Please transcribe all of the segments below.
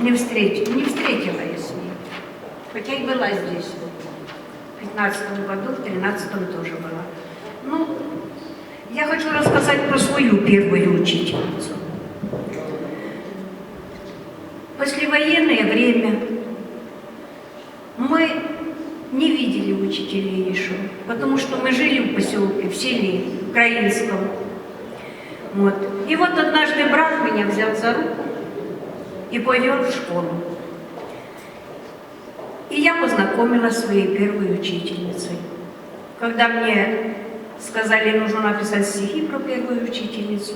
не встретила я с ней. Хотя и была здесь. В 15 году, в 13 тоже была. Ну, я хочу рассказать про свою первую учительницу. Послевоенное время мы не видели учителей еще, потому что мы жили в поселке, в селе украинском. Вот. И вот однажды брат меня взял за руку и повел в школу. И я познакомилась с своей первой учительницей. Когда мне сказали, нужно написать стихи про первую учительницу,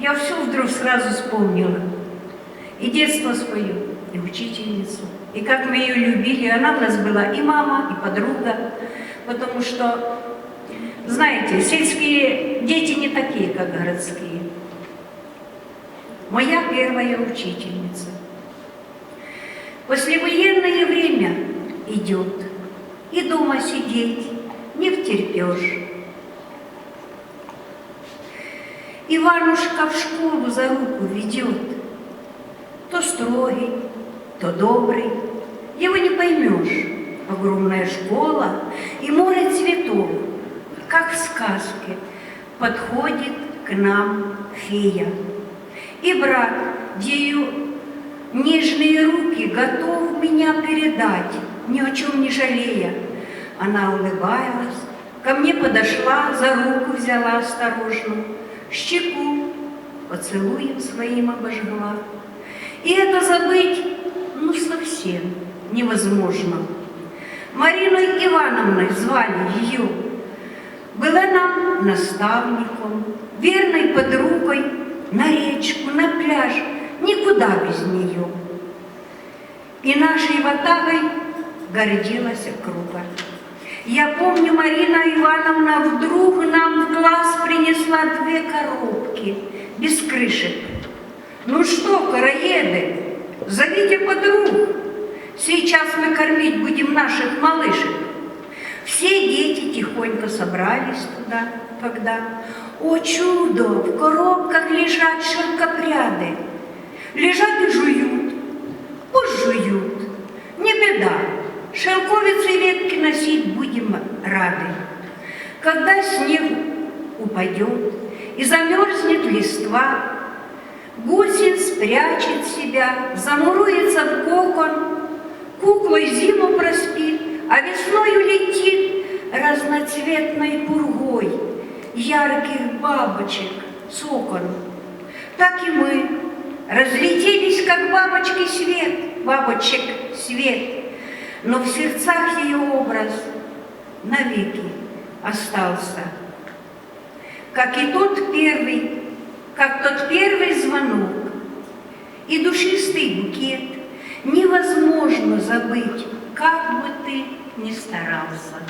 я все вдруг сразу вспомнила. И детство свое, и учительницу, и как мы ее любили. Она у нас была и мама, и подруга, потому что, знаете, сельские дети не такие, как городские. Моя первая учительница. Послевоенное время идет, и дома сидеть не втерпешь. Иванушка в школу за руку ведет, то строгий, то добрый, его не поймешь. Огромная школа и море цветов, как в сказке, подходит к нам фея. И брат, ею нежные руки, готов меня передать, ни о чем не жалея. Она улыбалась, ко мне подошла, за руку взяла осторожно, щеку поцелуем своим обожгла. И это забыть, ну, совсем невозможно. Мариной Ивановной звали ее. Была нам наставником, верной подругой, на речку, на пляж, никуда без нее. И нашей ватагой гордилась округа. Я помню, Марина Ивановна вдруг нам в класс принесла 2 коробки без крышек. Ну что, караеды, зовите подруг. Сейчас мы кормить будем наших малышек. Все дети тихонько собрались туда, когда, о чудо, в коробках лежат шелкопряды. Лежат и жуют, пусть жуют, не беда, шелковицы и ветки носить будем рады. Когда снег упадет и замерзнет листва, гусень спрячет себя, замуруется в кокон, куклой зиму проспит, а весною летит разноцветной пургой ярких бабочек с окон. Так и мы разлетелись, как бабочки свет, бабочек свет, но в сердцах ее образ навеки остался. Как тот первый звонок и душистый букет невозможно забыть, как бы ты ни старался.